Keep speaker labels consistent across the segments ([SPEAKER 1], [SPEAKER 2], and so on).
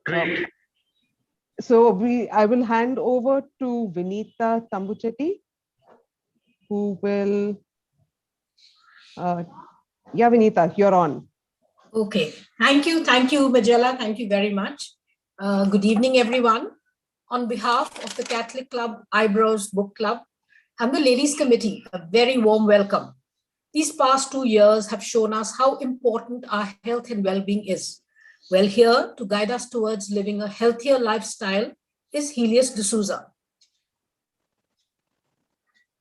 [SPEAKER 1] Great.
[SPEAKER 2] So I will hand over to Vinita Tambuchetti, who will, yeah, Vinita, you're on.
[SPEAKER 3] Okay, thank you, Majella, thank you very much. Good evening, everyone. On behalf of the Catholic Club Eyebrows Book Club and the Ladies Committee, a very warm welcome. These past 2 years have shown us how important our health and well-being is. Well, here to guide us towards living a healthier lifestyle is Helius Dsouza,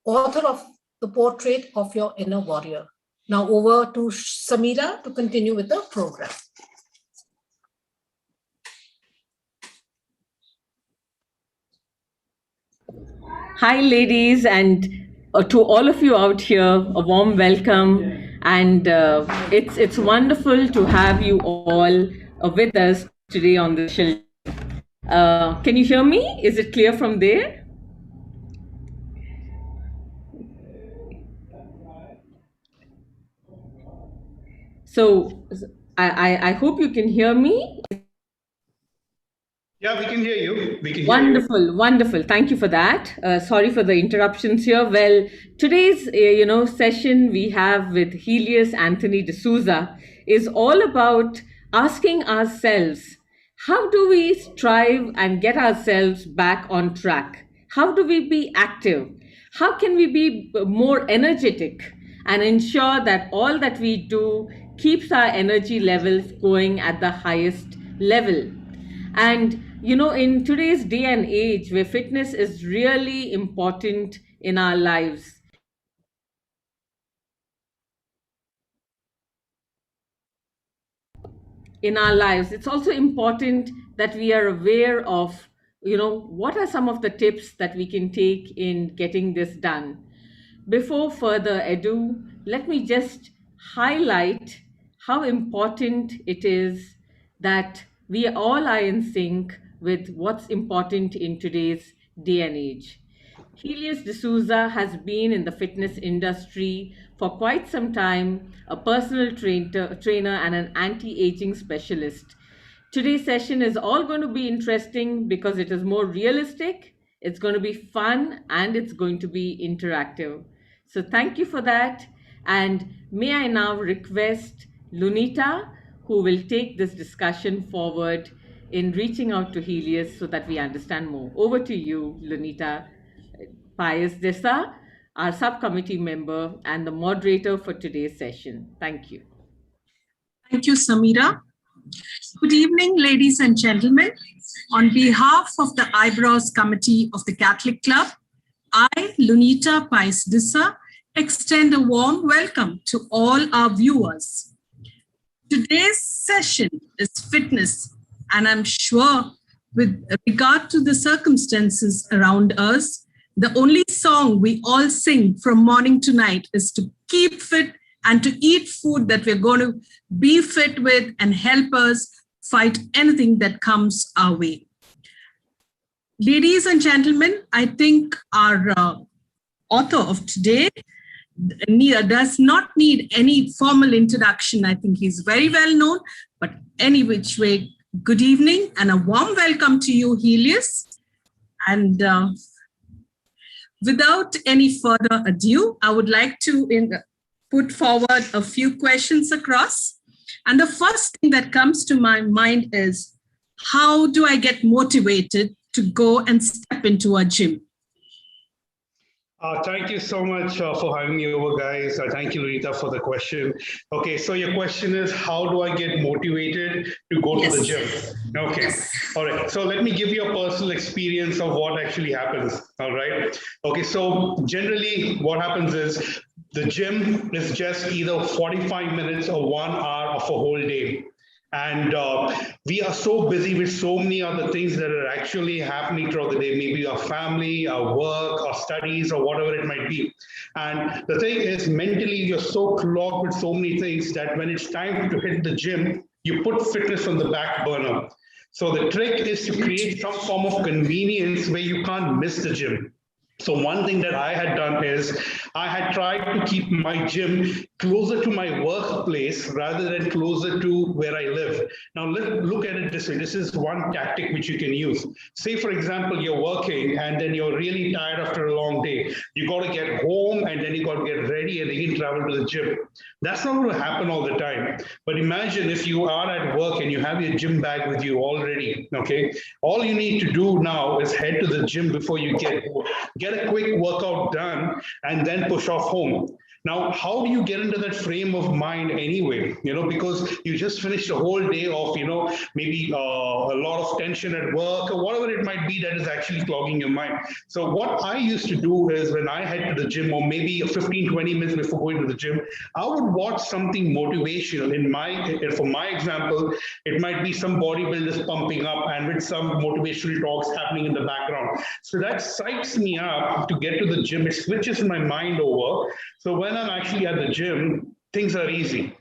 [SPEAKER 3] author of The Portrait of Your Inner Warrior. Now over to Samira to continue with the program.
[SPEAKER 4] Hi, ladies, and to all of you out here, a warm welcome. And it's wonderful to have you all with us today on the show. Can you hear me? Is it clear from there? So I hope you can hear me.
[SPEAKER 1] Yeah, we can hear you.
[SPEAKER 4] Wonderful, wonderful. Thank you for that. Sorry for the interruptions here. Well, today's session we have with Helius Anthony Dsouza is all about asking ourselves, how do we strive and get ourselves back on track? How do we be active? How can we be more energetic and ensure that all that we do keeps our energy levels going at the highest level? And in today's day and age where fitness is really important in our lives, it's also important that we are aware of, what are some of the tips that we can take in getting this done. Before further ado, let me just highlight how important it is that we all are in sync with what's important in today's day and age. Helius Dsouza has been in the fitness industry for quite some time, a personal trainer and an anti-aging specialist. Today's session is all going to be interesting because it is more realistic, it's going to be fun, and it's going to be interactive. So thank you for that. And may I now request Lunita, who will take this discussion forward in reaching out to Helius so that we understand more. Over to you, Lunita. Pius Desa, our subcommittee member and the moderator for today's session. Thank you.
[SPEAKER 5] Thank you, Samira. Good evening, ladies and gentlemen. On behalf of the Eyebrows Committee of the Catholic Club, I, Lunita Pius Desa, extend a warm welcome to all our viewers. Today's session is fitness, and I'm sure with regard to the circumstances around us, the only song we all sing from morning to night is to keep fit and to eat food that we're going to be fit with and help us fight anything that comes our way. Ladies and gentlemen, I think our author of today does not need any formal introduction. I think he's very well known, but any which way, good evening and a warm welcome to you, Helius. And without any further ado, I would like to put forward a few questions across. And the first thing that comes to my mind is, how do I get motivated to go and step into a gym?
[SPEAKER 1] Thank you so much for having me over, guys. Thank you, Rita, for the question. Okay, so your question is, how do I get motivated to go to the gym? Okay, all right. So let me give you a personal experience of what actually happens, all right? Okay, so generally what happens is the gym is just either 45 minutes or 1 hour of a whole day. And we are so busy with so many other things that are actually happening throughout the day, maybe our family, our work, our studies, or whatever it might be. And the thing is, mentally, you're so clogged with so many things that when it's time to hit the gym, you put fitness on the back burner. So the trick is to create some form of convenience where you can't miss the gym. So one thing that I had done is I had tried to keep my gym closer to my workplace rather than closer to where I live. Now look at it this way. This is one tactic which you can use. Say, for example, you're working and then you're really tired after a long day. You got to get home and then you got to get ready and again travel to the gym. That's not going to happen all the time. But imagine if you are at work and you have your gym bag with you already, okay? All you need to do now is head to the gym before you get a quick workout done and then push off home. Now, how do you get into that frame of mind anyway? Because you just finished a whole day of, maybe a lot of tension at work or whatever it might be that is actually clogging your mind. So what I used to do is when I head to the gym or maybe 15, 20 minutes before going to the gym, I would watch something motivational. For my example, it might be some bodybuilders pumping up and with some motivational talks happening in the background. So that psychs me up to get to the gym. It switches my mind over. So when I'm actually at the gym, things are easy.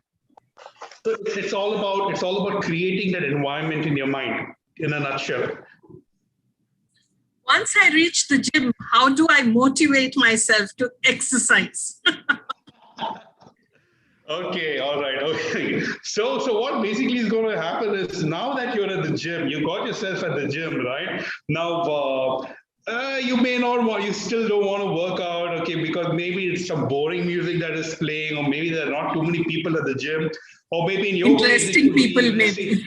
[SPEAKER 1] So it's all about creating that environment in your mind, in a nutshell.
[SPEAKER 5] Once I reach the gym, how do I motivate myself to exercise?
[SPEAKER 1] Okay, all right, okay. So what basically is going to happen is now that you're at the gym, you got yourself at the gym, right? Now, you may not want, you still don't want to work out, okay, because maybe it's some boring music that is playing, or maybe there are not too many people at the gym, or maybe in your
[SPEAKER 5] interesting
[SPEAKER 1] case,
[SPEAKER 5] people maybe.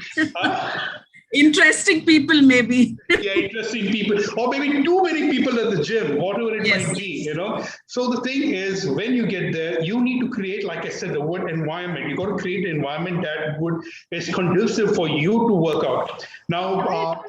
[SPEAKER 5] Interesting people maybe.
[SPEAKER 1] Yeah, interesting people, or maybe too many people at the gym, whatever it might be, So the thing is, when you get there, you need to create, like I said, the word environment. You got to create an environment that is conducive for you to work out. Now,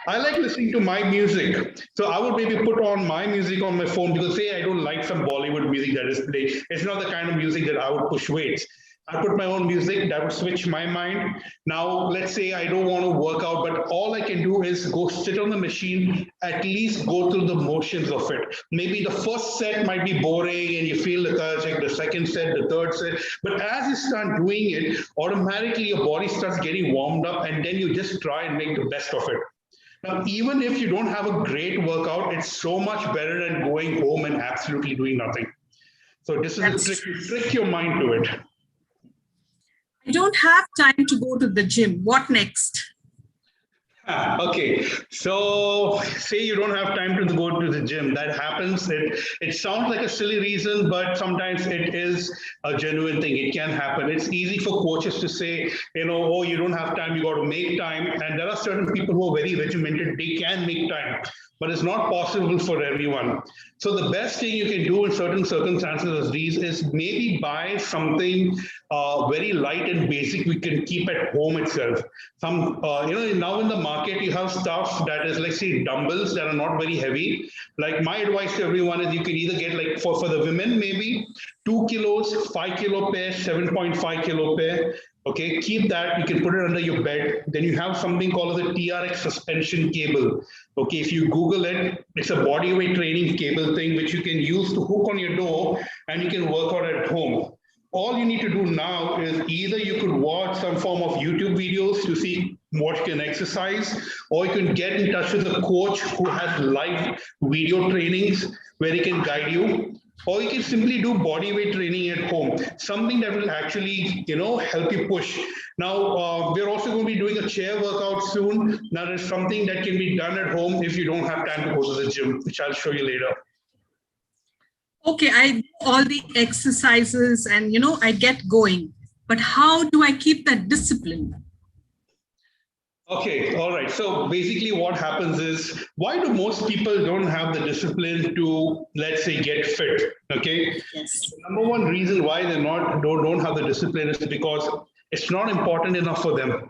[SPEAKER 1] I like listening to my music. So I would maybe put on my music on my phone because say I don't like some Bollywood music that is played. It's not the kind of music that I would push weights. I put my own music that would switch my mind. Now, let's say I don't want to work out, but all I can do is go sit on the machine, at least go through the motions of it. Maybe the first set might be boring and you feel lethargic, the second set, the third set. But as you start doing it, automatically your body starts getting warmed up and then you just try and make the best of it. Now, even if you don't have a great workout, it's so much better than going home and absolutely doing nothing. So this is a trick, you trick your mind to it.
[SPEAKER 5] I don't have time to go to the gym. What next?
[SPEAKER 1] Okay, so say you don't have time to go to the gym. That happens. It sounds like a silly reason, but sometimes it is a genuine thing. It can happen. It's easy for coaches to say, oh, you don't have time, you got to make time. And there are certain people who are very regimented. They can make time, but it's not possible for everyone. So the best thing you can do in certain circumstances as these is maybe buy something very light and basic we can keep at home itself. Some, now in the market, you have stuff that is like, say, dumbbells that are not very heavy. Like my advice to everyone is you can either get like for the women, maybe 2 kilos, 5 kilo pair, 7.5 kilo pair. Okay, keep that. You can put it under your bed. Then you have something called the TRX suspension cable. Okay, if you Google it, it's a bodyweight training cable thing which you can use to hook on your door and you can work out at home. All you need to do now is either you could watch some form of YouTube videos to see what you can exercise, or you can get in touch with a coach who has live video trainings where he can guide you. Or you can simply do body weight training at home, something that will actually, help you push. Now, we're also going to be doing a chair workout soon. Now, there's something that can be done at home if you don't have time to go to the gym, which I'll show you later.
[SPEAKER 5] Okay, I do all the exercises and, I get going. But how do I keep that discipline?
[SPEAKER 1] Okay, all right. So basically what happens is, why do most people don't have the discipline to, let's say, get fit? Okay.
[SPEAKER 5] Yes.
[SPEAKER 1] Number one reason why they don't have the discipline is because it's not important enough for them.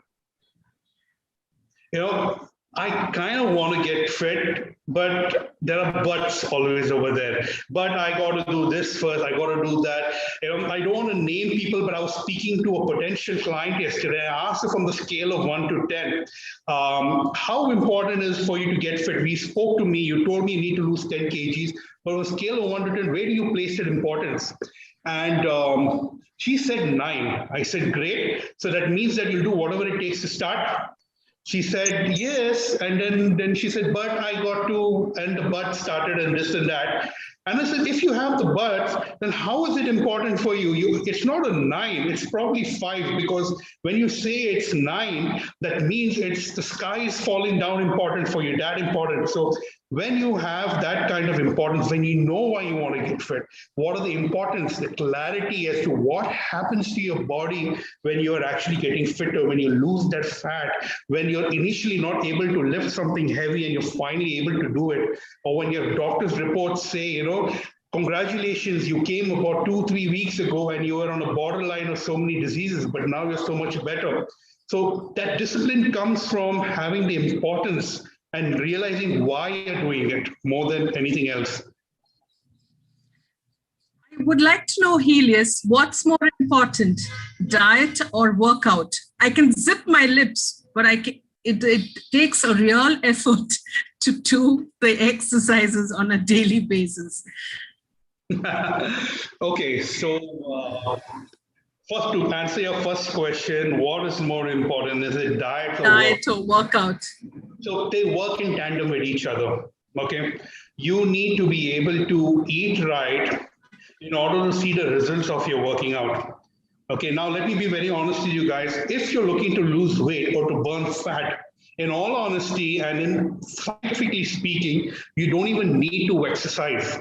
[SPEAKER 1] I kind of want to get fit, but there are buts always over there. But I got to do this first. I got to do that. I don't want to name people, but I was speaking to a potential client yesterday. I asked her from the scale of 1 to 10, how important is for you to get fit? We spoke to me. You told me you need to lose 10 kgs. But on a scale of 1 to 10, where do you place that importance? And she said 9. I said, great. So that means that you'll do whatever it takes to start. She said, yes. And then she said, but I got to, and the but started and this and that. And I said, if you have the but, then how is it important for you? It's not a 9, it's probably 5, because when you say it's 9, that means it's the sky is falling down important for you, that important. So when you have that kind of importance, when you know why you want to get fit, what are the importance, the clarity as to what happens to your body when you're actually getting fitter, when you lose that fat, when you're initially not able to lift something heavy and you're finally able to do it, or when your doctor's reports say, congratulations, you came about 2-3 weeks ago and you were on a borderline of so many diseases, but now you're so much better. So that discipline comes from having the importance and realizing why you're doing it more than anything else.
[SPEAKER 5] I would like to know, Helius, what's more important, diet or workout? I can zip my lips, but it takes a real effort to do the exercises on a daily basis.
[SPEAKER 1] Okay, so first, to answer your first question, what is more important? Is it diet
[SPEAKER 5] or workout?
[SPEAKER 1] So they work in tandem with each other. Okay, you need to be able to eat right in order to see the results of your working out. Okay, now let me be very honest with you guys. If you're looking to lose weight or to burn fat, in all honesty and in scientifically speaking, you don't even need to exercise.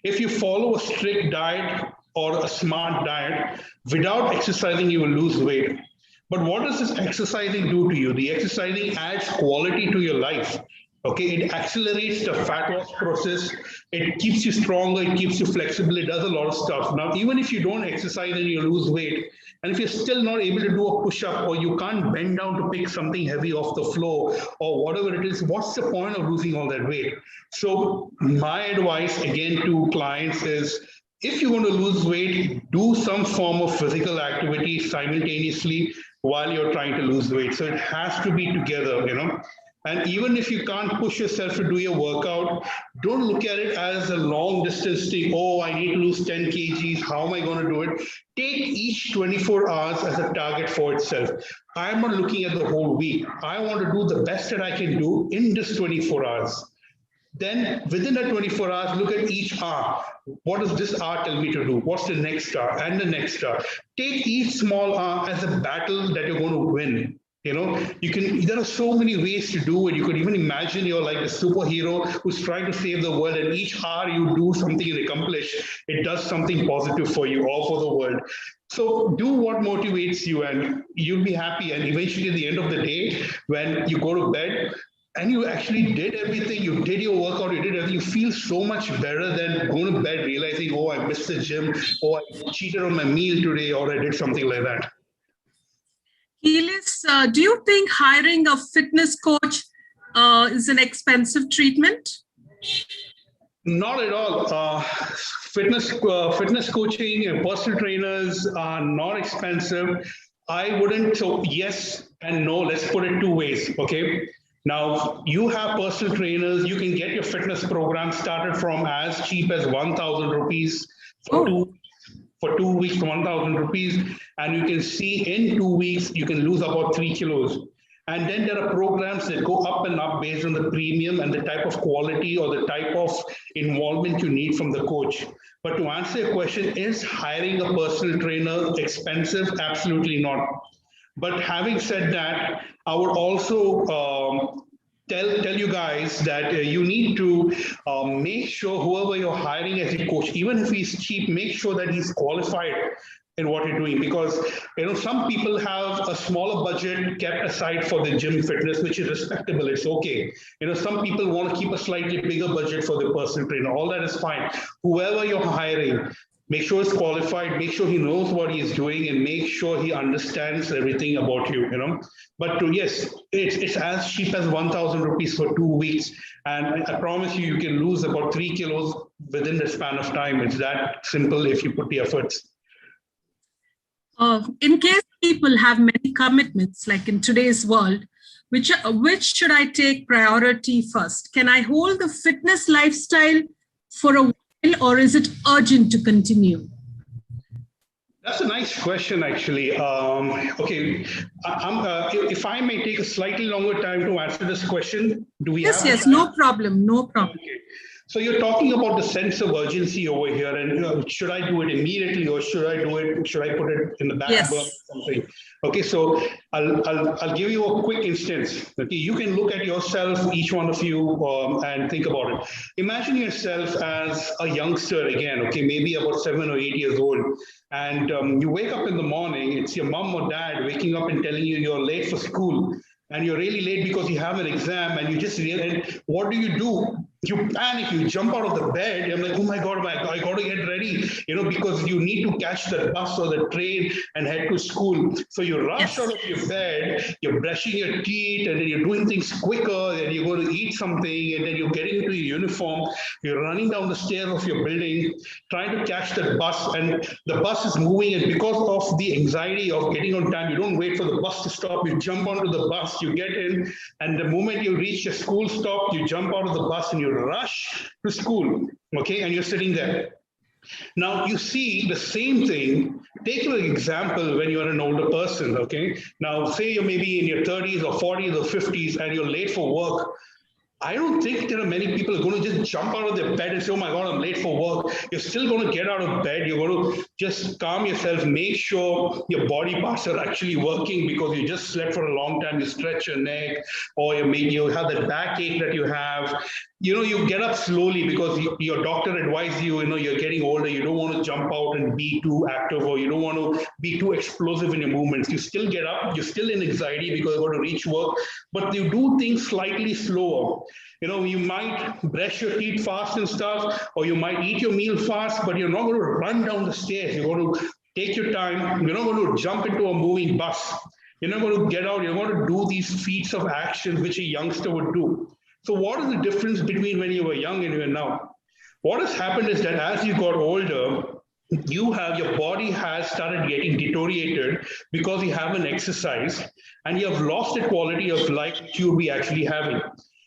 [SPEAKER 1] If you follow a strict diet or a smart diet, without exercising, you will lose weight. But what does this exercising do to you? The exercising adds quality to your life. Okay, it accelerates the fat loss process. It keeps you stronger. It keeps you flexible. It does a lot of stuff. Now, even if you don't exercise and you lose weight, and if you're still not able to do a push-up or you can't bend down to pick something heavy off the floor or whatever it is, what's the point of losing all that weight? So my advice again to clients is, if you want to lose weight, do some form of physical activity simultaneously while you're trying to lose weight. So it has to be together, And even if you can't push yourself to do your workout, don't look at it as a long distance thing. Oh, I need to lose 10 kgs. How am I going to do it? Take each 24 hours as a target for itself. I'm not looking at the whole week. I want to do the best that I can do in this 24 hours. Then within that 24 hours, look at each hour. What does this hour tell me to do? What's the next hour and the next hour? Take each small hour as a battle that you're going to win. There are so many ways to do it. You could even imagine you're like a superhero who's trying to save the world, and each hour you do something and accomplish, it does something positive for you or for the world. So do what motivates you and you'll be happy. And eventually at the end of the day, when you go to bed, and you actually did everything, you did your workout, you did everything, you feel so much better than going to bed realizing, oh, I missed the gym, or I cheated on my meal today, or I did something like that.
[SPEAKER 5] Helius, do you think hiring a fitness coach is an expensive treatment?
[SPEAKER 1] Not at all. Fitness coaching and personal trainers are not expensive. I wouldn't, so yes and no, let's put it two ways, okay? Now, you have personal trainers, you can get your fitness program started from as cheap as 1,000 rupees for 2 weeks, 1,000 rupees. And you can see in 2 weeks, you can lose about 3 kilos. And then there are programs that go up and up based on the premium and the type of quality or the type of involvement you need from the coach. But to answer your question, is hiring a personal trainer expensive? Absolutely not. But having said that, I would also tell you guys that you need to make sure whoever you're hiring as a coach, even if he's cheap, make sure that he's qualified in what you're doing, because some people have a smaller budget kept aside for the gym fitness, which is respectable. It's okay. Some people want to keep a slightly bigger budget for the personal trainer. All that is fine. Whoever you're hiring, make sure he's qualified, make sure he knows what he is doing, and make sure he understands everything about you, But yes, it's as cheap as 1,000 rupees for 2 weeks. And I promise you, you can lose about 3 kilos within the span of time. It's that simple if you put the efforts.
[SPEAKER 5] In case people have many commitments, like in today's world, which should I take priority first? Can I hold the fitness lifestyle for a while, or is it urgent to continue?
[SPEAKER 1] That's a nice question, actually. Okay, if I may take a slightly longer time to answer this question, do we have?
[SPEAKER 5] Yes, no problem, no problem.
[SPEAKER 1] Okay. So you're talking about the sense of urgency over here, and should I do it immediately, or should I do it? Should I put it in the back burner or something? Okay, so I'll give you a quick instance. Okay, you can look at yourself, each one of you, and think about it. Imagine yourself as a youngster again. Okay, maybe about 7 or 8 years old, and you wake up in the morning. It's your mom or dad waking up and telling you you're late for school. And you're really late because you have an exam, and you just realize, what do? You panic, you jump out of the bed. You're like, oh my God, I got to get ready, because you need to catch the bus or the train and head to school. So you rush out of your bed, you're brushing your teeth, and then you're doing things quicker, and you're going to eat something, and then you're getting into your uniform, you're running down the stairs of your building, trying to catch that bus, and the bus is moving, and because of the anxiety of getting on time, you don't wait for the bus to stop, you jump onto the bus, you get in, and the moment you reach your school stop, you jump out of the bus and you rush to school, okay, and you're sitting there. Now you see the same thing. Take an example when you're an older person, okay? Now say you're maybe in your 30s or 40s or 50s and you're late for work. I don't think there are many people who are going to just jump out of their bed and say, oh my God, I'm late for work. You're still going to get out of bed. You're going to just calm yourself, make sure your body parts are actually working because you just slept for a long time. You stretch your neck, or you have that backache that you have. You get up slowly because your doctor advised you, you're getting older. You don't want to jump out and be too active, or you don't want to be too explosive in your movements. You still get up. You're still in anxiety because you're going to reach work, but you do things slightly slower. You might brush your teeth fast and stuff, or you might eat your meal fast, but you're not going to run down the stairs. You're going to take your time. You're not going to jump into a moving bus. You're not going to get out. You're going to do these feats of action which a youngster would do. So what is the difference between when you were young and you're now? What has happened is that as you got older, your body has started getting deteriorated because you haven't exercised, and you have lost the quality of life that you would be actually having.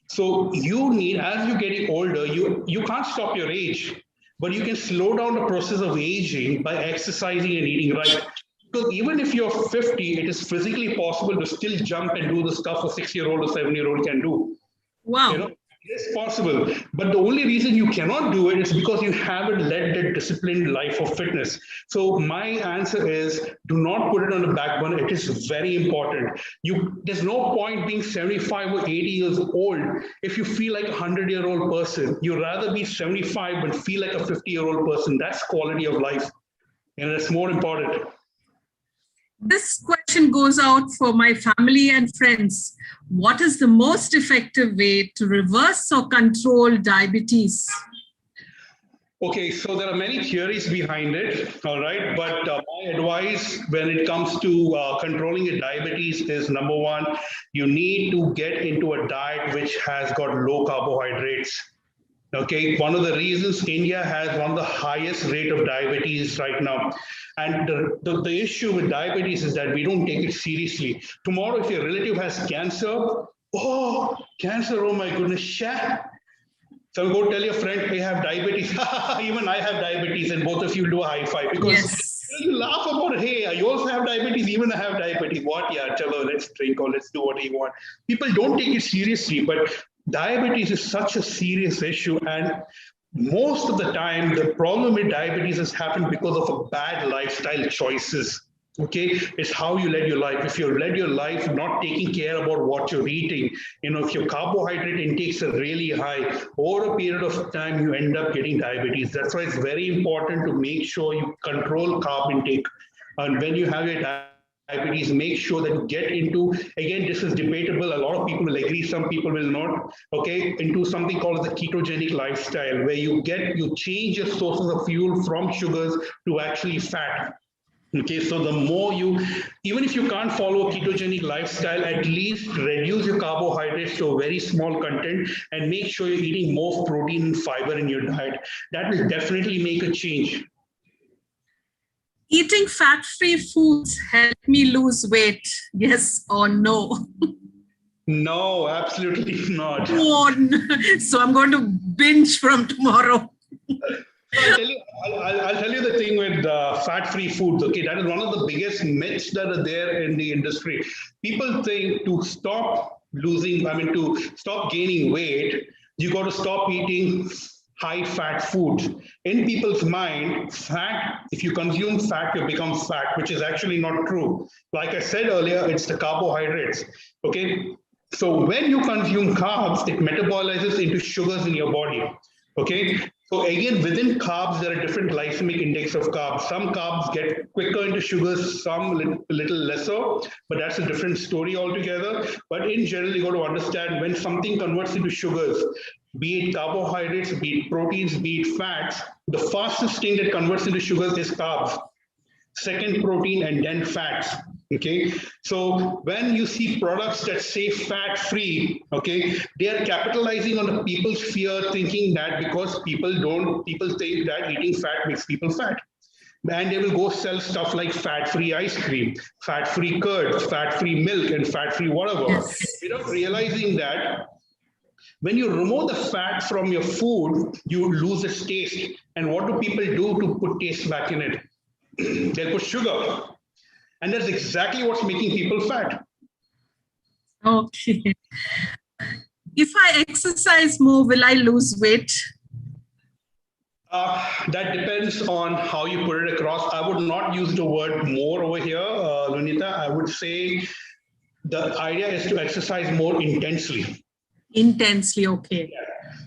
[SPEAKER 1] So you need, as you're getting older, you can't stop your age, but you can slow down the process of aging by exercising and eating right. Because even if you're 50, it is physically possible to still jump and do the stuff a 6-year-old or 7-year-old can do.
[SPEAKER 5] Wow.
[SPEAKER 1] It's possible, but the only reason you cannot do it is because you haven't led that disciplined life of fitness. So my answer is, do not put it on the back burner. It is very important. There's no point being 75 or 80 years old if you feel like a 100-year-old person. You'd rather be 75 but feel like a 50-year-old person. That's quality of life, and it's more important.
[SPEAKER 5] This question goes out for my family and friends. What is the most effective way to reverse or control diabetes?
[SPEAKER 1] Okay, so there are many theories behind it, all right? But my advice when it comes to controlling your diabetes is, number one, you need to get into a diet which has got low carbohydrates. Okay, one of the reasons India has one of the highest rate of diabetes right now. And the issue with diabetes is that we don't take it seriously. Tomorrow, if your relative has cancer, cancer, oh my goodness, shit. So go tell your friend, I have diabetes. Even I have diabetes, and both of you do a high five because you laugh about, hey, you also have diabetes, even I have diabetes. What? Yeah, chalo, let's drink or let's do what you want. People don't take it seriously, but diabetes is such a serious issue, and most of the time the problem with diabetes has happened because of a bad lifestyle choices. Okay, it's how you led your life. If you led your life not taking care about what you're eating, if your carbohydrate intakes are really high, over a period of time you end up getting diabetes. That's why it's very important to make sure you control carb intake. And when you have your diabetes, make sure that you get into, again, this is debatable. A lot of people will agree, some people will not, okay, into something called the ketogenic lifestyle, where you change your sources of fuel from sugars to actually fat. Okay, so the more even if you can't follow a ketogenic lifestyle, at least reduce your carbohydrates to a very small content and make sure you're eating more protein and fiber in your diet. That will definitely make a change.
[SPEAKER 5] Eating fat-free foods help me lose weight, yes or no?
[SPEAKER 1] No, absolutely not.
[SPEAKER 5] So I'm going to binge from tomorrow.
[SPEAKER 1] I'll tell you the thing with fat-free foods. Okay, that is one of the biggest myths that are there in the industry. People think to stop to stop gaining weight, you got to stop eating high-fat foods. In people's mind, fat, if you consume fat, you become fat, which is actually not true. Like I said earlier, it's the carbohydrates. Okay, so when you consume carbs, it metabolizes into sugars in your body. Okay, so again, within carbs, there are different glycemic index of carbs. Some carbs get quicker into sugars, some a little lesser, but that's a different story altogether. But in general, you got to understand when something converts into sugars, be it carbohydrates, be it proteins, be it fats, the fastest thing that converts into sugars is carbs. Second, protein, and then fats. Okay, so when you see products that say fat free, okay, they are capitalizing on the people's fear, thinking that because people think that eating fat makes people fat. And they will go sell stuff like fat-free ice cream, fat-free curd, fat-free milk, and fat-free whatever, without realizing that when you remove the fat from your food, you lose its taste. And what do people do to put taste back in it? They put sugar. And that's exactly what's making people fat.
[SPEAKER 5] Okay. If I exercise more, will I lose weight?
[SPEAKER 1] That depends on how you put it across. I would not use the word more over here, Lunita. I would say the idea is to exercise more intensely.
[SPEAKER 5] Intensely, okay.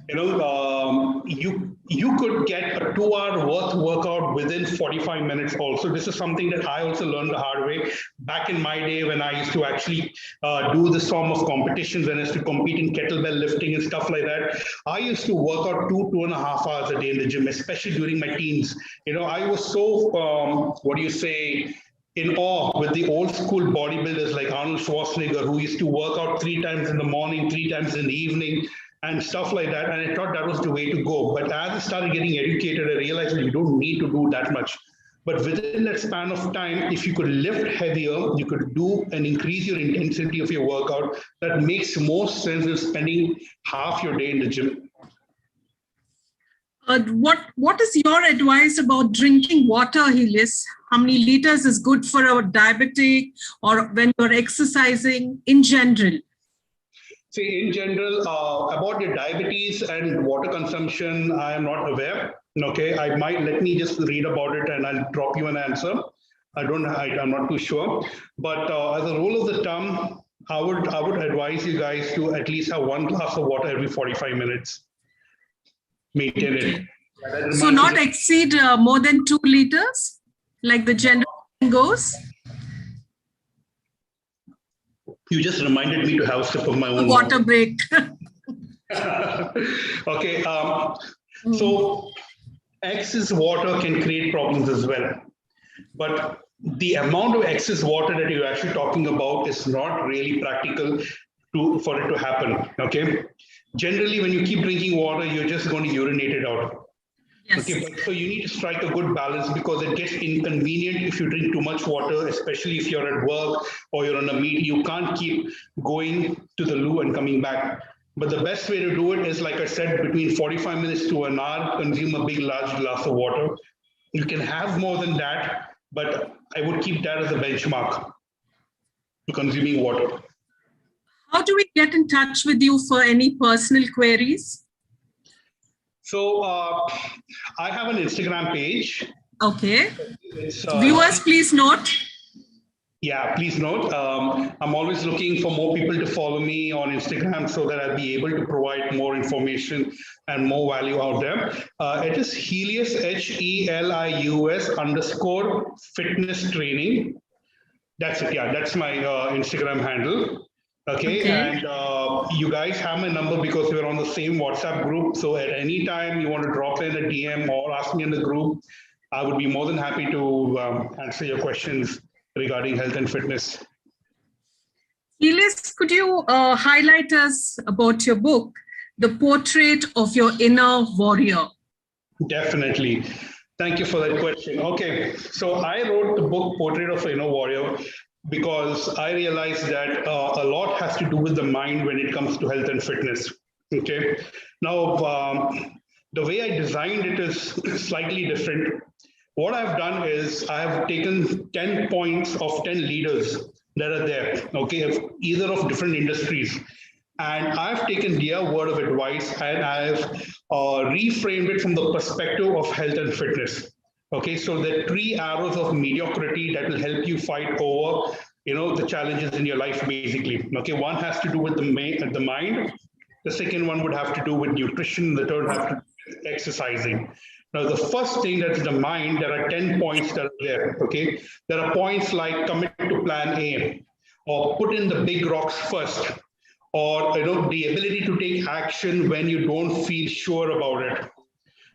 [SPEAKER 1] You know, you could get a 2-hour worth workout within 45 minutes also. This is something that I also learned the hard way. Back in my day when I used to actually do this form of competitions and used to compete in kettlebell lifting and stuff like that, I used to work out 2.5 hours a day in the gym, especially during my teens. You know, I was so, in awe with the old school bodybuilders like Arnold Schwarzenegger, who used to work out 3 times in the morning, 3 times in the evening, and stuff like that. And I thought that was the way to go. But as I started getting educated, I realized that you don't need to do that much. But within that span of time, if you could lift heavier, you could do and increase your intensity of your workout. That makes more sense than spending half your day in the gym.
[SPEAKER 5] What is your advice about drinking water, Helius? How many liters is good for a diabetic or when you're exercising in general?
[SPEAKER 1] See, in general, about the diabetes and water consumption, I am not aware. Okay, let me just read about it and I'll drop you an answer. I'm not too sure. But as a rule of the thumb, I would advise you guys to at least have 1 glass of water every 45 minutes. Maintain it.
[SPEAKER 5] So not exceed more than 2 liters, like the general goes?
[SPEAKER 1] You just reminded me to have a sip of my own
[SPEAKER 5] water break.
[SPEAKER 1] Okay, so excess water can create problems as well. But the amount of excess water that you're actually talking about is not really practical for it to happen, okay? Generally, when you keep drinking water, you're just going to urinate it out.
[SPEAKER 5] Yes.
[SPEAKER 1] Okay, so you need to strike a good balance because it gets inconvenient if you drink too much water, especially if you're at work or you're on a meet. You can't keep going to the loo and coming back. But the best way to do it is, like I said, between 45 minutes to an hour, consume a big, large glass of water. You can have more than that, but I would keep that as a benchmark to consuming water.
[SPEAKER 5] How do we get in touch with you for any personal queries?
[SPEAKER 1] So I have an Instagram page.
[SPEAKER 5] Okay. Viewers, please note.
[SPEAKER 1] Yeah, please note. I'm always looking for more people to follow me on Instagram so that I'll be able to provide more information and more value out there. It is Helius, Helius _fitness training. That's it. Yeah, that's my Instagram handle. Okay. And you guys have my number because we're on the same WhatsApp group. So at any time you want to drop in a DM or ask me in the group, I would be more than happy to answer your questions regarding health and fitness.
[SPEAKER 5] Helius, could you highlight us about your book, The Portrait of Your Inner Warrior?
[SPEAKER 1] Definitely. Thank you for that question. Okay, so I wrote the book Portrait of Inner Warrior because I realized that a lot has to do with the mind when it comes to health and fitness. Okay, now The way I designed it is slightly different. What I've done is I have taken 10 points of 10 leaders that are there, okay, either of different industries. And I've taken their word of advice and I've reframed it from the perspective of health and fitness. Okay, so the 3 arrows of mediocrity that will help you fight over, the challenges in your life, basically. Okay, one has to do with the mind. The second one would have to do with nutrition. The third has to do with exercising. Now, the first thing that's the mind, there are 10 points that are there, okay? There are points like commit to plan A, or put in the big rocks first, or the ability to take action when you don't feel sure about it.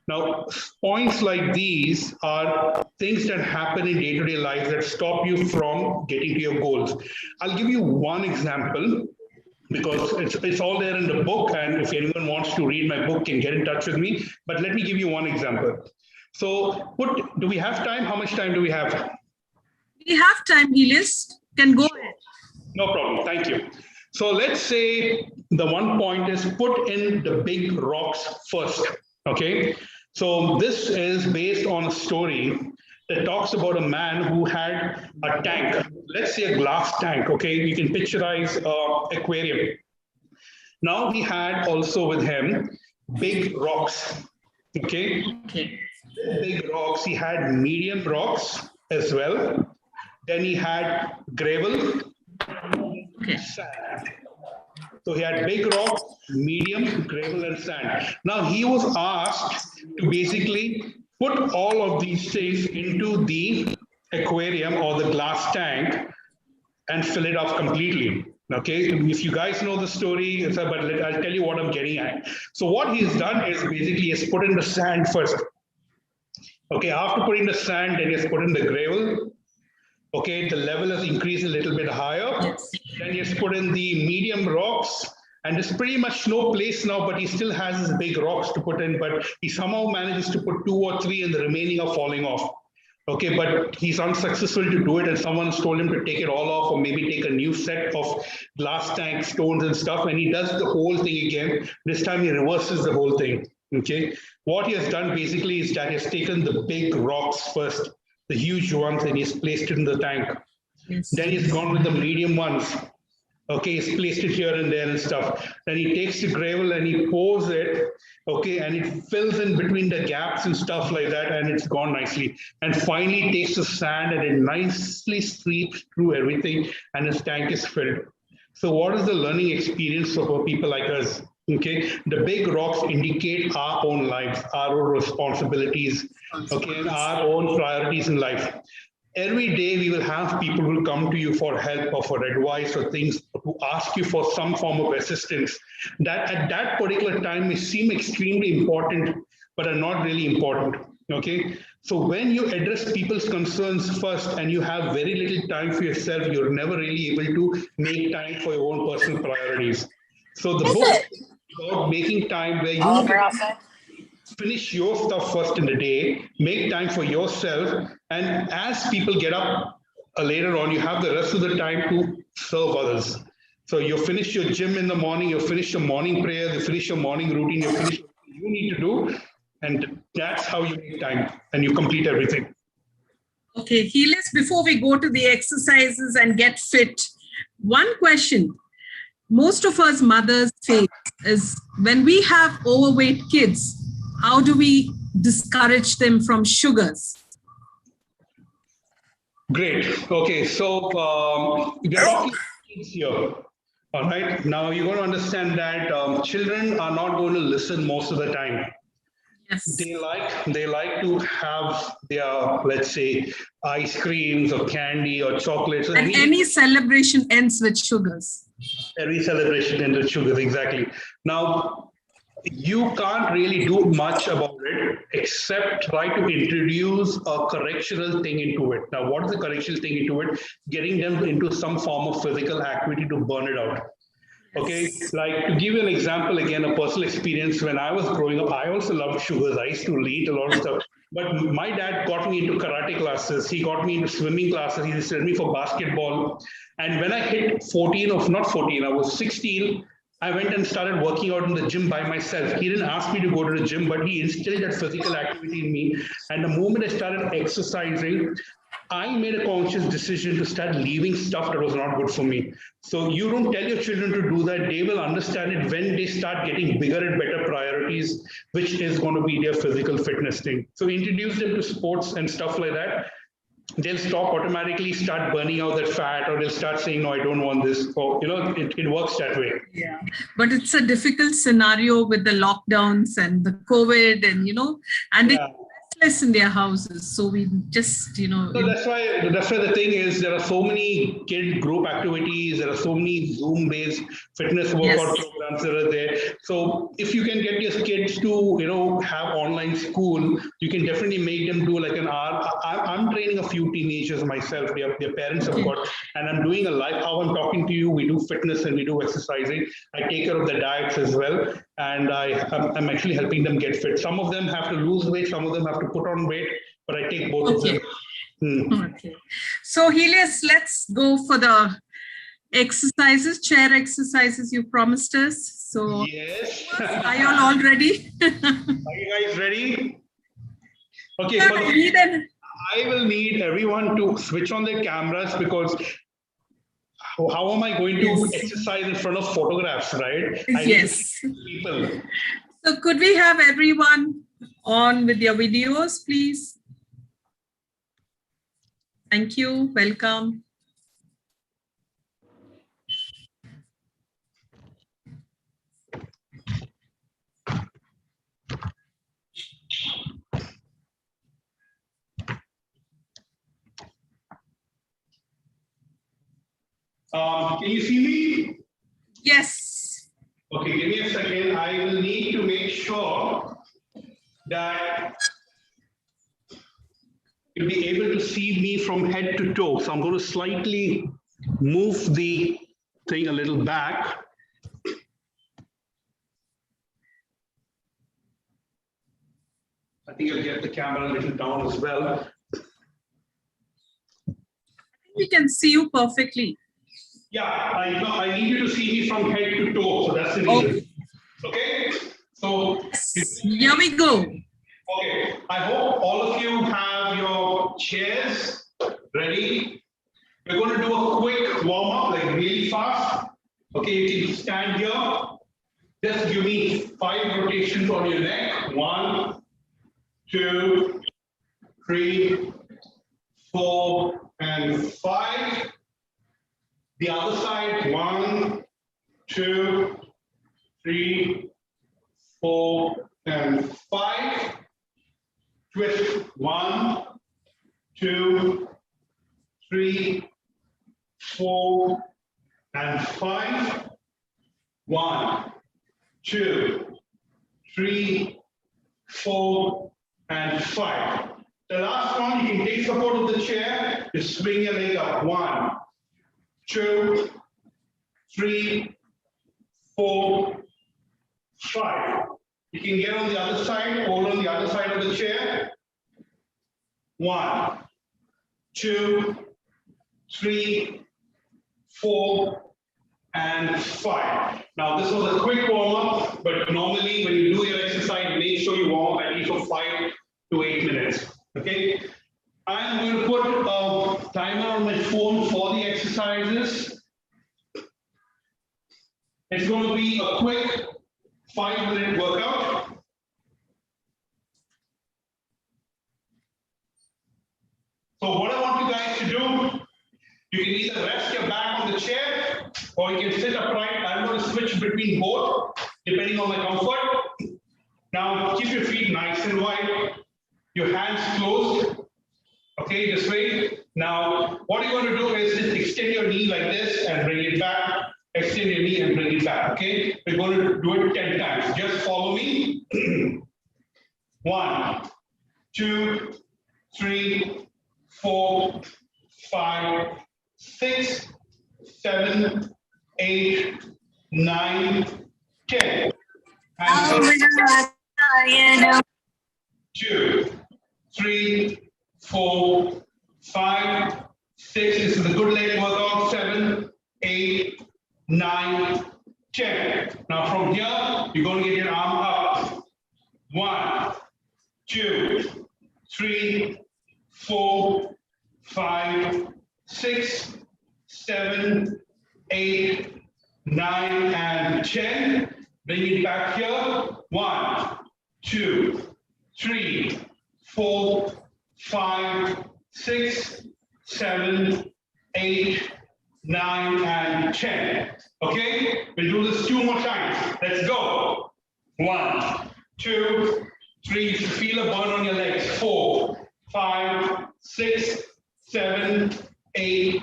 [SPEAKER 1] Now, points like these are things that happen in day-to-day life that stop you from getting to your goals. I'll give you one example because it's all there in the book, and if anyone wants to read my book can get in touch with me. But let me give you one example. So, do we have time? How much time do we have?
[SPEAKER 5] We have time, Helius. Can go ahead.
[SPEAKER 1] No problem. Thank you. So let's say the one point is put in the big rocks first. Okay. So this is based on a story that talks about a man who had a tank, let's say a glass tank. Okay. You can picturize an aquarium. Now he had also with him big rocks. Okay. Big rocks. He had medium rocks as well. Then he had gravel. Sand. So he had big rocks, medium, gravel, and sand. Now he was asked to basically put all of these things into the aquarium or the glass tank and fill it up completely. Okay, if you guys know the story, but I'll tell you what I'm getting at. So what he's done is basically he's put in the sand first. Okay, after putting the sand, then he's put in the gravel. Okay, the level has increased a little bit higher. Yes. Then he's put in the medium rocks, and there's pretty much no place now, but he still has his big rocks to put in, but he somehow manages to put 2 or 3 and the remaining are falling off. Okay, but he's unsuccessful to do it, and someone's told him to take it all off or maybe take a new set of glass tank stones and stuff, and he does the whole thing again. This time he reverses the whole thing. Okay, what he has done basically is that he has taken the big rocks first, the huge ones, and he's placed it in the tank. Yes. Then he's gone with the medium ones. Okay, he's placed it here and there and stuff. Then he takes the gravel and he pours it, okay, and it fills in between the gaps and stuff like that, and it's gone nicely. And finally he takes the sand and it nicely sweeps through everything, and his tank is filled. So what is the learning experience for people like us? Okay, the big rocks indicate our own lives, our own responsibilities, okay, and our own priorities in life. Every day we will have people who will come to you for help or for advice or things to ask you for some form of assistance that at that particular time may seem extremely important, but are not really important. Okay, so when you address people's concerns first and you have very little time for yourself, you're never really able to make time for your own personal priorities. So the book is about making time where you finish your stuff first in the day, make time for yourself, and as people get up later on, you have the rest of the time to serve others. So you finish your gym in the morning, you finish your morning prayer, you finish your morning routine, you finish what you need to do, and that's how you make time and you complete everything.
[SPEAKER 5] Okay, Helius, before we go to the exercises and get fit, one question most of us mothers face is when we have overweight kids, how do we discourage them from sugars?
[SPEAKER 1] Great. Okay, so we are talking kids here. All right. Now you're going to understand that children are not going to listen most of the time.
[SPEAKER 5] Yes.
[SPEAKER 1] They like to have their, let's say, ice creams or candy or chocolates.
[SPEAKER 5] And any celebration ends with sugars.
[SPEAKER 1] Every celebration ends with sugars, exactly. Now, you can't really do much about it except try to introduce a correctional thing into it. Now, what is the correctional thing into it? Getting them into some form of physical activity to burn it out. Okay, like to give you an example, again, a personal experience, when I was growing up, I also loved sugars. I used to eat a lot of stuff. But my dad got me into karate classes. He got me into swimming classes. He sent me for basketball. And when I hit 14, or not 14, I was 16, I went and started working out in the gym by myself. He didn't ask me to go to the gym, but he instilled that physical activity in me. And the moment I started exercising, I made a conscious decision to start leaving stuff that was not good for me. So you don't tell your children to do that. They will understand it when they start getting bigger and better priorities, which is going to be their physical fitness thing. So introduce them to sports and stuff like that. They'll stop automatically start burning out that fat, or they'll start saying, no, I don't want this. Or, it works that way.
[SPEAKER 5] Yeah, but it's a difficult scenario with the lockdowns and the COVID and, and
[SPEAKER 1] Yeah.
[SPEAKER 5] less in their houses. So we just,
[SPEAKER 1] So that's why the thing is, there are so many kid group activities, there are so many Zoom-based fitness workout programs that are there. So if you can get your kids to, have online school, you can definitely make them do like an hour. I'm training a few teenagers myself, their parents have got, and I'm doing a live, how I'm talking to you, we do fitness and we do exercising. I take care of the diets as well. And I'm actually helping them get fit. Some of them have to lose weight, some of them have to put on weight, but I take both of them.
[SPEAKER 5] Okay. So Helius, let's go for the exercises, chair exercises you promised us. So
[SPEAKER 1] yes.
[SPEAKER 5] Are you all ready?
[SPEAKER 1] Are you guys ready? Okay, I will need everyone to switch on their cameras, because how am I going to exercise in front of photographs, right?
[SPEAKER 5] Yes.
[SPEAKER 1] People.
[SPEAKER 5] So could we have everyone on with your videos, please? Thank you. Welcome.
[SPEAKER 1] Can you see me?
[SPEAKER 5] Yes.
[SPEAKER 1] Okay, give me a second. I will need to make sure that you'll be able to see me from head to toe. So I'm going to slightly move the thing a little back. I think I'll get the camera a little down as well.
[SPEAKER 5] We can see you perfectly.
[SPEAKER 1] Yeah, I need you to see me from head to toe. So that's the reason. Okay? So
[SPEAKER 5] here we go.
[SPEAKER 1] Okay, I hope all of you have your chairs ready. We're going to do a quick warm-up, like really fast. Okay, you can stand here. Just give me 5 rotations on your neck. 1, 2, 3, 4, and 5. The other side, 1, 2, 3, 4, and 5. Twist 1, 2, 3, 4, and 5. 1, 2, 3, 4, and 5. The last one, you can take support of the chair, just swing your leg up. 1, 2, 3, 4, 5. You can get on the other side, hold on the other side of the chair. 1, 2, 3, 4, and 5. Now this was a quick warm-up, but normally when you do your exercise, make sure you warm up at least for 5 to 8 minutes. Okay? I'm going to put a timer on my phone for the exercises. It's going to be a quick 5-minute workout. So what I want you guys to do, you can either rest your back on the chair or you can sit upright. I'm going to switch between both depending on my comfort. Now keep your feet nice and wide, your hands closed. Okay, this way. Now what you're going to do is just extend your knee like this and bring it back. Extend your knee and bring it back. Okay, we're going to do it 10 times. Just follow me. 1, 2, 3, 4, 5, 6, 7, 8, 9, 10. And 2, 3, 4, 5, 6. This is a good leg workout. 7, 8, 9, 10. Now from here, you're going to get your arm up. 1, 2, 3, 4, 5, 6, 7, 8, 9, and 10. Bring it back here. 1, 2, 3, 4, 5, 6, 7, 8, 9, and 10. Okay? We'll do this 2 more times. Let's go. 1, 2, 3. You should feel a burn on your legs. 4, 5, 6, 7, 8,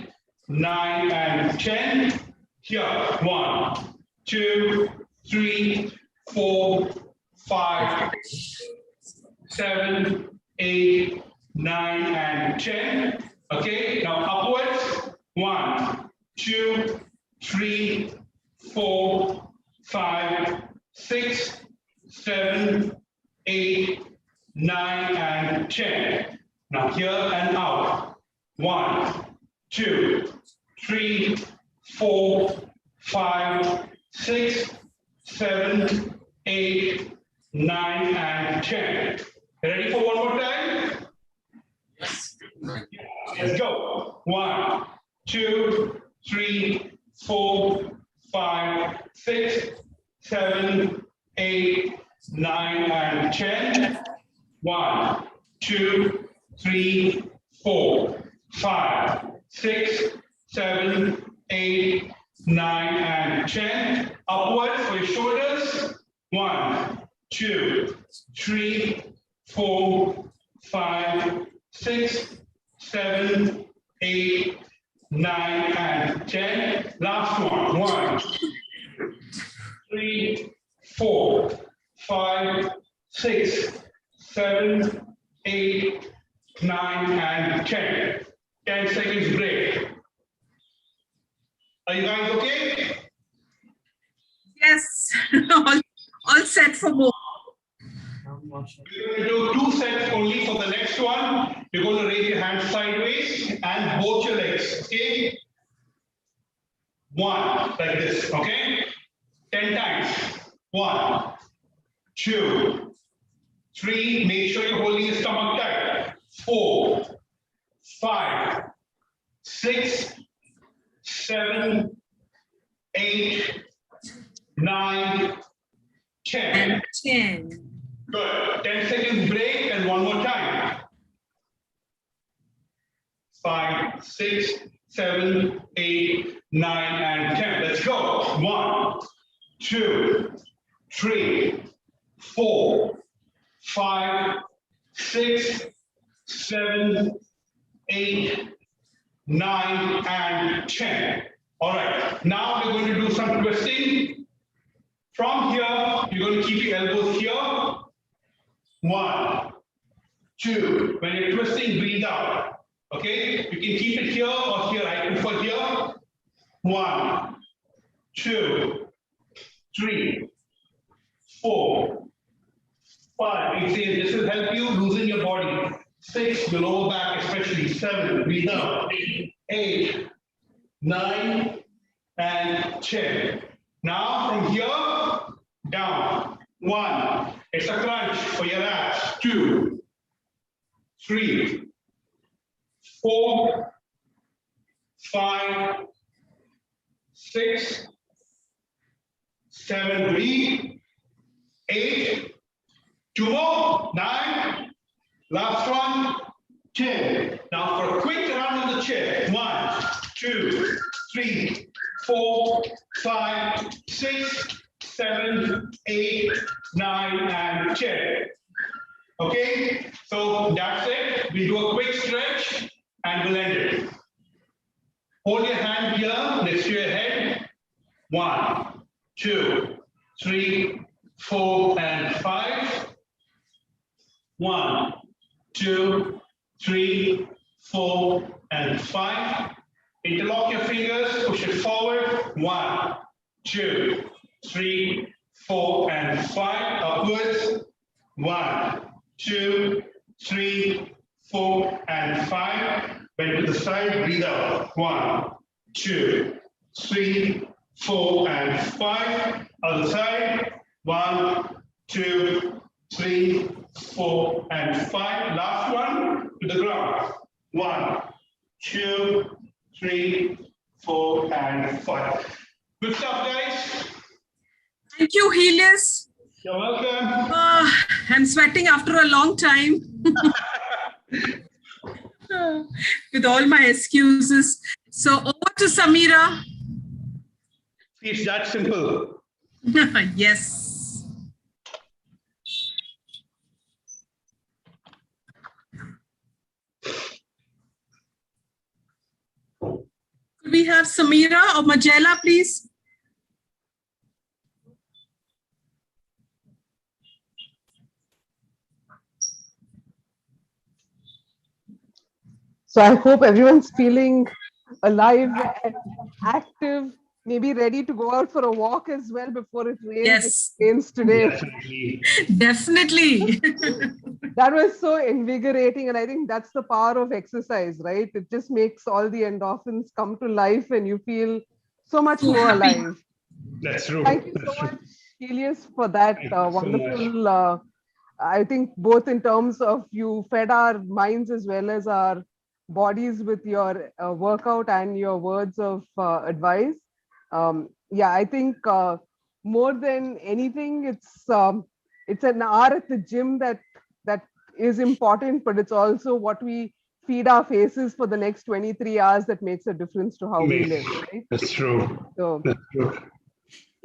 [SPEAKER 1] 9, and 10. Here. 1, 2, 3, 4, 5, 7, 8, 9, and 10. Okay, now upwards. 1, 2, 3, 4, 5, 6, 7, 8, 9, and 10. Now here and out. 1, 2, 3, 4, 5, 6, 7, 8, 9, and 10. Ready for one more time?
[SPEAKER 6] Yes.
[SPEAKER 1] Let's go. 1, 2, 3, 4, 5, 6, 7, 8, 9, and 10. 1, 2, 3, 4, 5, 6, 7, 8, 9, and 10. Upward for your shoulders. 1, 2, 3, 4, 5, 6, 7, 8, 9, and 10. Last one. 1, 3, 4, 5, 6, 7, 8, 9, and 10. 10 seconds break. Are you guys okay?
[SPEAKER 5] Yes, all set for more.
[SPEAKER 1] We're going to do 2 sets only for the next one. You're going to raise your hands sideways and both your legs, okay? 1, like this, okay? 10 times. 1, 2, 3. Make sure you're holding your stomach tight. 4, 5, 6, 7, 8, 9, 10.
[SPEAKER 5] And 10.
[SPEAKER 1] Good. 10 seconds break and one more time. 5, 6, 7, 8, 9, and 10. Let's go. 1, 2, 3, 4, 5, 6, 7, 8, 9, and 10. All right. Now we're going to do some twisting. From here, you're going to keep your elbows here. 1, 2. When you're twisting, breathe out. Okay? You can keep it here or here. I prefer here. 1, 2, 3, 4, 5. It says this will help you loosen your body. 6, your lower back especially. 7, breathe out. 8, 9, and 10. Now from here, down. 1. It's a crunch for your abs. 2, 3, 4, 5, 6, 7, breathe. 8, 2 more, 9, last one, 10. Now for a quick round on the chair. 1, 2, 3, 4, 5, 6, 7, 8, 9, and 10. Okay, so that's it. We do a quick stretch and we'll end it. Hold your hand here next to your head. 1, 2, 3, 4, and 5. 1, 2, 3, 4, and 5. Interlock your fingers, push it forward. 1, 2, 3, 4, and 5. Upwards. 1, 2, 3, 4, and 5. Bend to the side, breathe out. 1, 2, 3, 4 and 5. Other side. 1, 2, 3, 4 and 5. Last one to the ground. 1, 2, 3, 4 and 5. Good stuff, guys.
[SPEAKER 5] Thank you, Helius.
[SPEAKER 1] You're welcome.
[SPEAKER 5] I'm sweating after a long time. With all my excuses. So over to Samira.
[SPEAKER 1] It's that simple.
[SPEAKER 5] Yes. Could we have Samira or Majella, please?
[SPEAKER 2] So I hope everyone's feeling alive and active, maybe ready to go out for a walk as well before it rains.
[SPEAKER 5] Yes.
[SPEAKER 2] It rains today.
[SPEAKER 1] Definitely.
[SPEAKER 5] Definitely.
[SPEAKER 2] That was so invigorating. And I think that's the power of exercise, right? It just makes all the endorphins come to life and you feel so much more alive.
[SPEAKER 1] That's true.
[SPEAKER 2] Thank you so much, Helius, for that wonderful, I think both in terms of you fed our minds as well as our bodies with your workout and your words of advice. Yeah, I think more than anything, it's an hour at the gym that is important, but it's also what we feed our faces for the next 23 hours that makes a difference to how we live. Right?
[SPEAKER 1] That's true.
[SPEAKER 2] So,
[SPEAKER 1] That's true.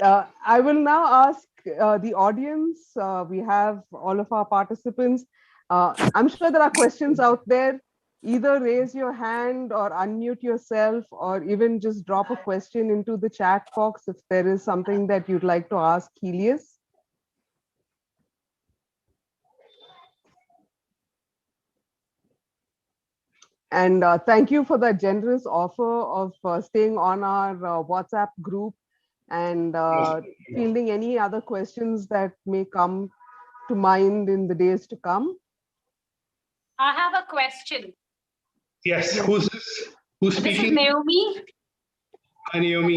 [SPEAKER 2] I will now ask the audience. We have all of our participants. I'm sure there are questions out there. Either raise your hand or unmute yourself, or even just drop a question into the chat box if there is something that you'd like to ask Helius. And thank you for that generous offer of staying on our WhatsApp group and fielding any other questions that may come to mind in the days to come.
[SPEAKER 6] I have a question.
[SPEAKER 1] Yes, who's this? Who's speaking?
[SPEAKER 6] This is Naomi.
[SPEAKER 1] Hi, Naomi.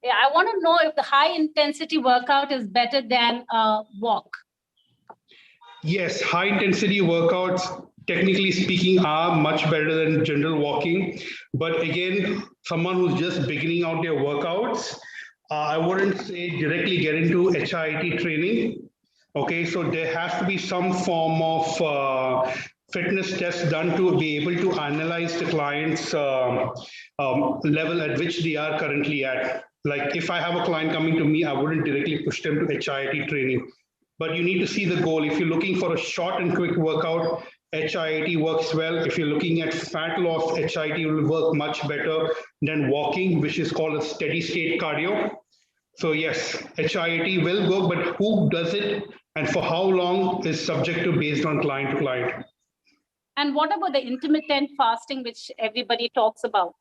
[SPEAKER 6] Yeah, I want to know if the high intensity workout is better than a walk.
[SPEAKER 1] Yes, high intensity workouts, technically speaking, are much better than general walking. But again, someone who's just beginning out their workouts, I wouldn't say directly get into HIIT training. Okay, so there has to be some form of fitness test done to be able to analyze the client's level at which they are currently at. Like if I have a client coming to me, I wouldn't directly push them to HIIT training. But you need to see the goal. If you're looking for a short and quick workout, HIIT works well. If you're looking at fat loss, HIIT will work much better than walking, which is called a steady state cardio. So yes, HIIT will work, but who does it and for how long is subject to based on client to client.
[SPEAKER 6] And what about the intermittent fasting, which everybody talks about?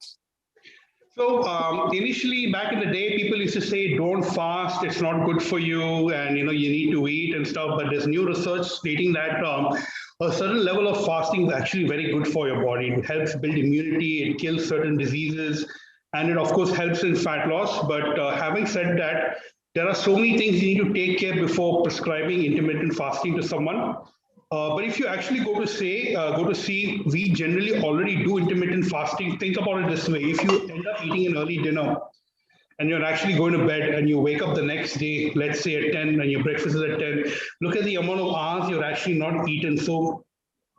[SPEAKER 1] So initially back in the day, people used to say, don't fast, it's not good for you. And, you need to eat and stuff. But there's new research stating that a certain level of fasting is actually very good for your body. It helps build immunity, it kills certain diseases, and it of course helps in fat loss. But having said that, there are so many things you need to take care before prescribing intermittent fasting to someone. But if you actually go to see, we generally already do intermittent fasting. Think about it this way. If you end up eating an early dinner and you're actually going to bed and you wake up the next day, let's say at 10 and your breakfast is at 10, look at the amount of hours you're actually not eaten. So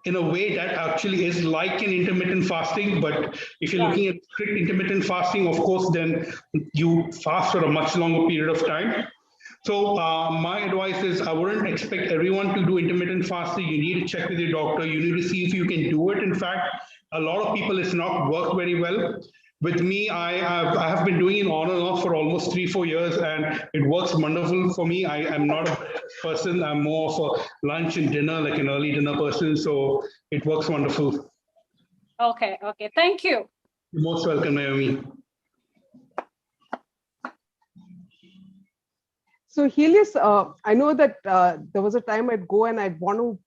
[SPEAKER 1] in a way that actually is like an intermittent fasting. But if you're looking at strict intermittent fasting, of course, then you fast for a much longer period of time. So my advice is I wouldn't expect everyone to do intermittent fasting. You need to check with your doctor. You need to see if you can do it. In fact, a lot of people, it's not worked very well. With me, I have been doing it on and off for almost 3-4 years, and it works wonderful for me. I am not a breakfast person. I'm more of a lunch and dinner, like an early dinner person. So it works wonderful.
[SPEAKER 6] Okay. Thank you.
[SPEAKER 1] You're most welcome, Naomi.
[SPEAKER 2] So Helius, I know that there was a time I'd go and I'd want to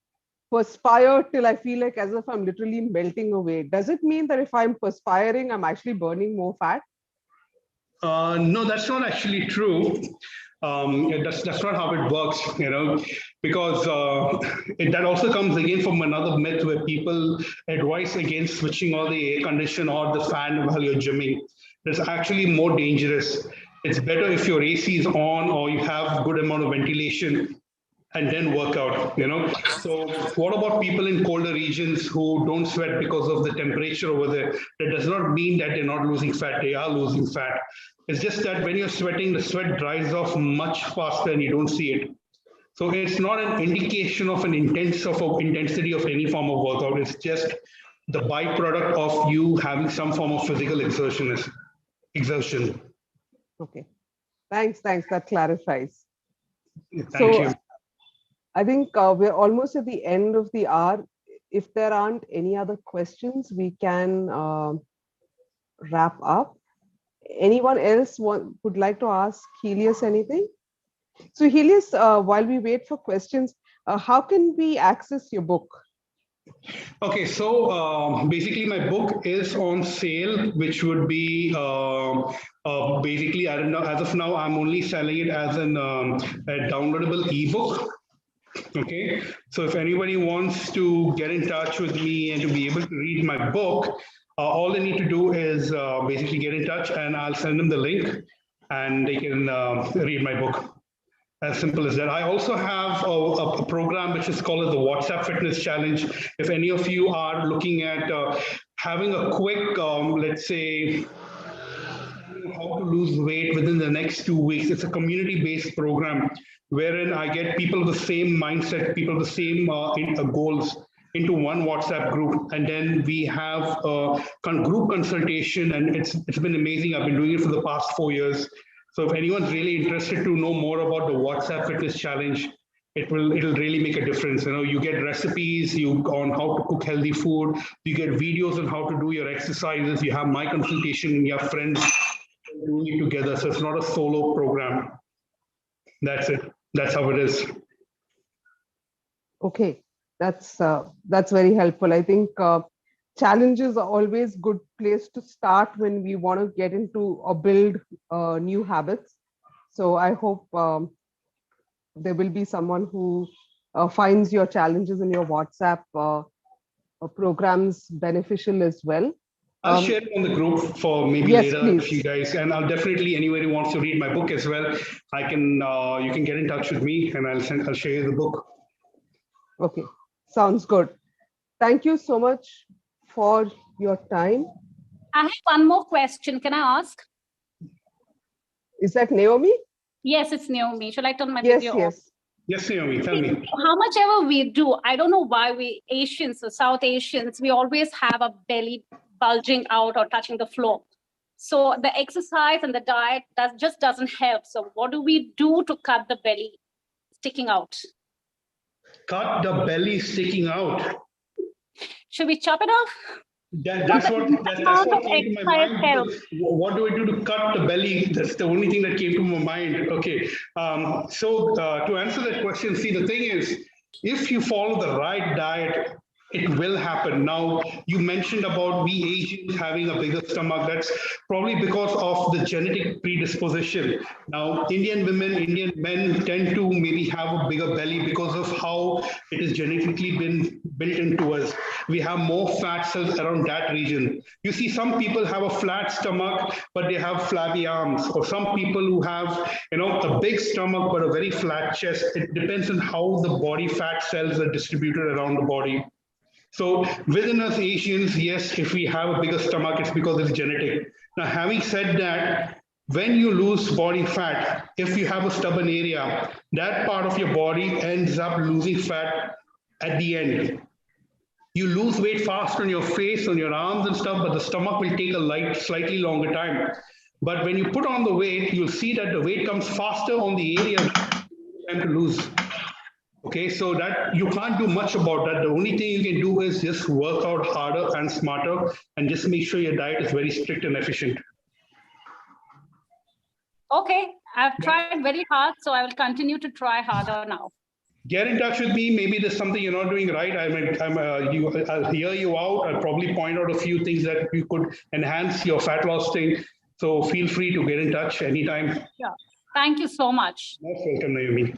[SPEAKER 2] perspire till I feel like as if I'm literally melting away. Does it mean that if I'm perspiring, I'm actually burning more fat?
[SPEAKER 1] No, that's not actually true. That's not how it works, because that also comes again from another myth where people advise against switching on the air condition or the fan while you're gymming. It's actually more dangerous. It's better if your AC is on or you have good amount of ventilation and then work out. So what about people in colder regions who don't sweat because of the temperature over there? That does not mean that they're not losing fat. They are losing fat. It's just that when you're sweating, the sweat dries off much faster and you don't see it. So it's not an indication of intensity of any form of workout. It's just the byproduct of you having some form of physical exertion.
[SPEAKER 2] Okay. Thanks. That clarifies.
[SPEAKER 1] Thank you.
[SPEAKER 2] I think we're almost at the end of the hour. If there aren't any other questions, we can wrap up. Anyone else would like to ask Helius anything? So Helius, while we wait for questions, how can we access your book?
[SPEAKER 1] Okay, so basically my book is on sale, which would be basically, I don't know, as of now, I'm only selling it as a downloadable ebook. Okay, so if anybody wants to get in touch with me and to be able to read my book, all they need to do is basically get in touch and I'll send them the link and they can read my book. As simple as that. I also have a program which is called the WhatsApp Fitness Challenge. If any of you are looking at having a quick, let's say, how to lose weight within the next 2 weeks, it's a community-based program wherein I get people of the same mindset, people of the same goals into one WhatsApp group, and then we have a group consultation, and it's been amazing. I've been doing it for the past 4 years. So if anyone's really interested to know more about the WhatsApp Fitness Challenge, it'll really make a difference. You get recipes on how to cook healthy food, you get videos on how to do your exercises, you have my consultation, and you have friends doing it together. So it's not a solo program. That's it. That's how it is.
[SPEAKER 2] Okay, that's very helpful. I think challenges are always good place to start when we want to get into or build new habits. So I hope there will be someone who finds your challenges in your WhatsApp programs beneficial as well.
[SPEAKER 1] I'll share it on the group for maybe later please. If you guys, and I'll definitely, anybody who wants to read my book as well, you can get in touch with me and I'll share you the book.
[SPEAKER 2] Okay, sounds good. Thank you so much for your time.
[SPEAKER 6] I have one more question. Can I ask?
[SPEAKER 2] Is that Naomi?
[SPEAKER 6] Yes, it's Naomi. Shall I turn my video off?
[SPEAKER 1] Yes, Naomi, tell me.
[SPEAKER 6] How much ever we do, I don't know why we Asians or South Asians, we always have a belly bulging out or touching the floor. So the exercise and the diet just doesn't help. So what do we do to cut the belly sticking out?
[SPEAKER 1] Cut the belly sticking out.
[SPEAKER 6] Should we chop it off?
[SPEAKER 1] That's what came to my mind. What do I do to cut the belly? That's the only thing that came to my mind. Okay. So to answer that question, see, the thing is, if you follow the right diet, it will happen. Now, you mentioned about we Asians having a bigger stomach. That's probably because of the genetic predisposition. Now, Indian women, Indian men tend to maybe have a bigger belly because of how it is genetically been built into us. We have more fat cells around that region. You see, some people have a flat stomach, but they have flabby arms. Or some people who have, a big stomach, but a very flat chest. It depends on how the body fat cells are distributed around the body. So within us Asians, yes, if we have a bigger stomach, it's because it's genetic. Now, having said that, when you lose body fat, if you have a stubborn area, that part of your body ends up losing fat at the end. You lose weight fast on your face, on your arms and stuff, but the stomach will take a slightly longer time. But when you put on the weight, you'll see that the weight comes faster on the area time to lose. Okay, so that you can't do much about that. The only thing you can do is just work out harder and smarter and just make sure your diet is very strict and efficient.
[SPEAKER 6] Okay, I've tried very hard, so I will continue to try harder now.
[SPEAKER 1] Get in touch with me. Maybe there's something you're not doing right. I'll hear you out. I'll probably point out a few things that you could enhance your fat loss thing. So feel free to get in touch anytime.
[SPEAKER 6] Yeah. Thank you so much.
[SPEAKER 1] Most welcome, Naomi.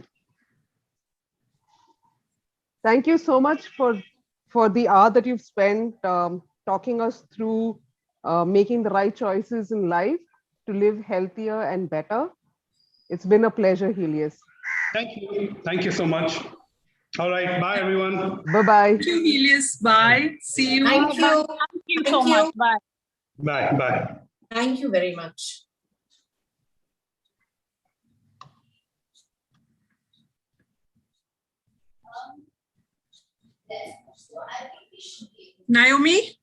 [SPEAKER 2] Thank you so much for the hour that you've spent talking us through making the right choices in life to live healthier and better. It's been a pleasure, Helius.
[SPEAKER 1] Thank you. Thank you so much. All right. Bye, everyone.
[SPEAKER 2] Bye-bye.
[SPEAKER 5] Thank you, Helius. Bye. See you.
[SPEAKER 3] Thank you.
[SPEAKER 6] Thank you
[SPEAKER 3] Thank
[SPEAKER 6] so
[SPEAKER 3] you.
[SPEAKER 6] much. Bye.
[SPEAKER 1] Bye. Bye.
[SPEAKER 3] Thank you very much.
[SPEAKER 5] Naomi?